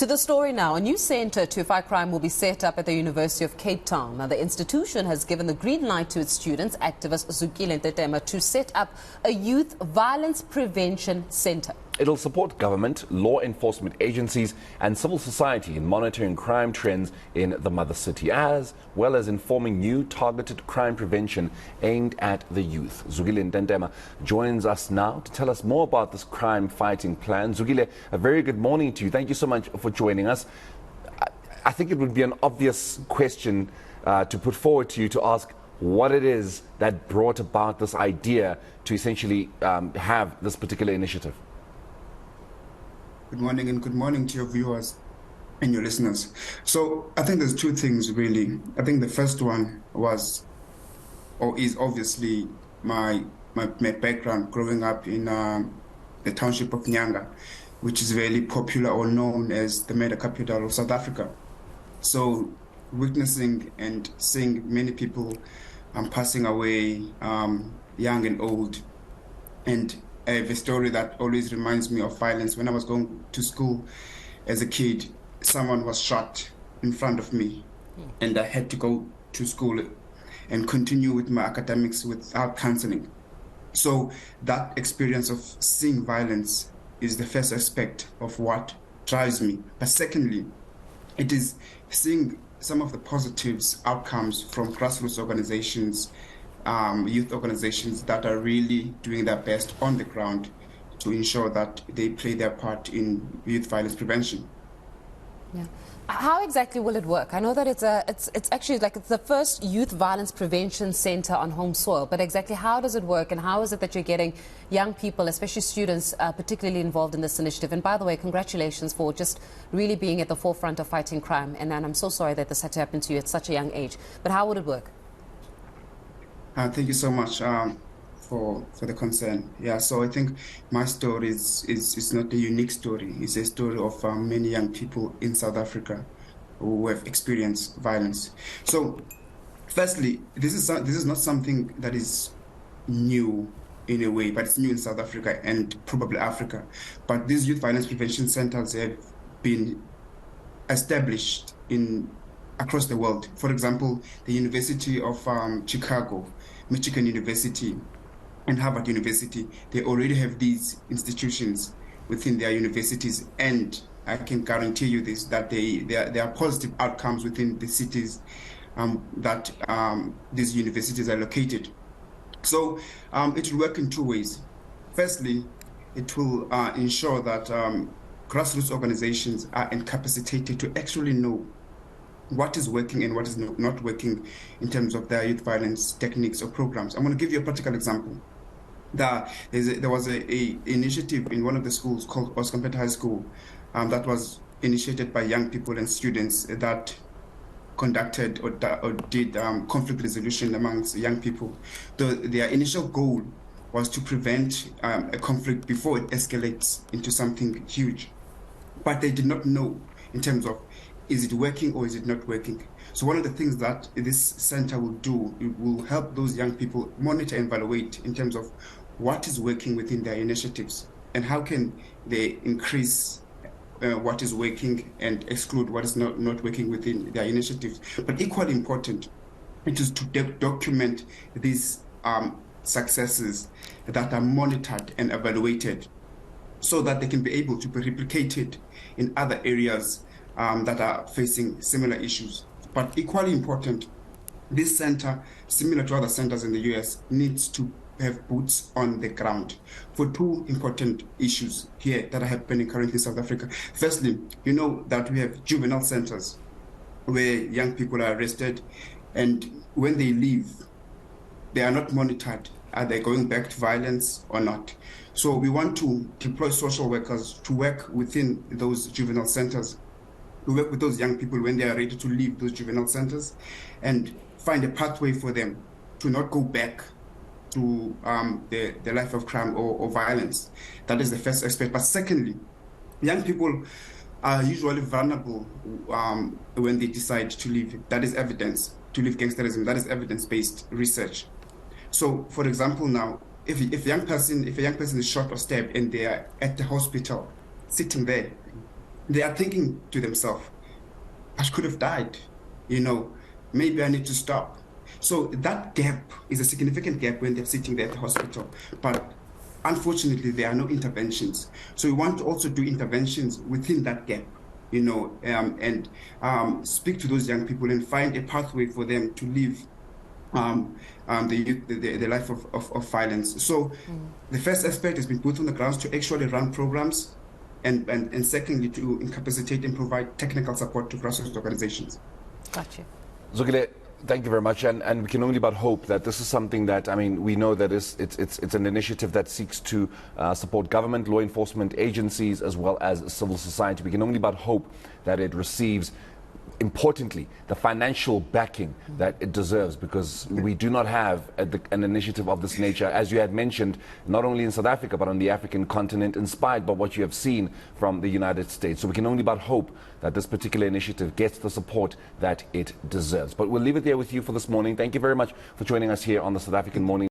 To the story now, a new centre to fight crime will be set up at the University of Cape Town. Now, the institution has given the green light to its students, activist Zukile Ntentema, to set up a youth violence prevention centre. It'll support government, law enforcement agencies and civil society in monitoring crime trends in the mother city, as well as informing new targeted crime prevention aimed at the youth. Zukile Ntentema joins us now to tell us more about this crime fighting plan. Zukile, a very good morning to you. Thank you so much for joining us. I think it would be an obvious question to put forward to you to ask what it is that brought about this idea to essentially have this particular initiative. Good morning, and good morning to your viewers and your listeners. So I think there's two things really. I think the first one was, or is obviously my background growing up in the township of Nyanga, which is very popular or known as the murder capital of South Africa. So witnessing and seeing many people passing away, young and old, and I have a story that always reminds me of violence. When I was going to school as a kid, someone was shot in front of me, and I had to go to school and continue with my academics without counseling. So that experience of seeing violence is the first aspect of what drives me. But secondly, it is seeing some of the positives, outcomes from grassroots organizations, youth organizations that are really doing their best on the ground to ensure that they play their part in youth violence prevention. Yeah. How exactly will it work? I know that it's actually like it's the first youth violence prevention center on home soil, but exactly how does it work, and how is it that you're getting young people, especially students, particularly involved in this initiative? And by the way, congratulations for just really being at the forefront of fighting crime, and I'm so sorry that this had to happen to you at such a young age. But how would it work? Thank you so much for the concern. Yeah, so I think my story is not a unique story. It's a story of many young people in South Africa who have experienced violence. So, firstly, this is not something that is new in a way, but it's new in South Africa and probably Africa. But these youth violence prevention centers have been established across the world. For example, the University of Chicago, Michigan University, and Harvard University, they already have these institutions within their universities, and I can guarantee you this, that there are positive outcomes within the cities that these universities are located. So it will work in two ways. Firstly, it will ensure that grassroots organizations are incapacitated to actually know what is working and what is not working in terms of their youth violence techniques or programs. I'm going to give you a practical example. There was an initiative in one of the schools called Oscar High School that was initiated by young people and students that conducted or did conflict resolution amongst young people. Their initial goal was to prevent a conflict before it escalates into something huge. But they did not know in terms of, is it working or is it not working? So one of the things that this center will do, it will help those young people monitor and evaluate in terms of what is working within their initiatives and how can they increase what is working and exclude what is not working within their initiatives. But equally important, it is to document these successes that are monitored and evaluated so that they can be able to be replicated in other areas that are facing similar issues. But equally important, this center, similar to other centers in the US, needs to have boots on the ground for two important issues here that are happening currently in South Africa. Firstly, you know that we have juvenile centers where young people are arrested, and when they leave, they are not monitored. Are they going back to violence or not? So we want to deploy social workers to work within those juvenile centers, to work with those young people when they are ready to leave those juvenile centers and find a pathway for them to not go back to the life of crime or violence. That is the first aspect. But secondly, young people are usually vulnerable when they decide to leave. That is evidence, to leave gangsterism. That is evidence-based research. So, for example, now, if a young person is shot or stabbed and they are at the hospital, sitting there, they are thinking to themselves, I could have died, you know, maybe I need to stop. So that gap is a significant gap when they're sitting there at the hospital. But unfortunately, there are no interventions. So we want to also do interventions within that gap, you know, and speak to those young people and find a pathway for them to live the life of violence. So the first aspect has been put on the grounds to actually run programs, and secondly, to incapacitate and provide technical support to grassroots organizations. Gotcha. Zukile, thank you very much, and we can only but hope that this is something that, I mean, we know that it's an initiative that seeks to support government, law enforcement agencies, as well as civil society. We can only but hope that it receives, importantly, the financial backing that it deserves, because we do not have an initiative of this nature, as you had mentioned, not only in South Africa but on the African continent, inspired by what you have seen from the United States. So we can only but hope that this particular initiative gets the support that it deserves. But we'll leave it there with you for this morning. Thank you very much for joining us here on the South African Morning.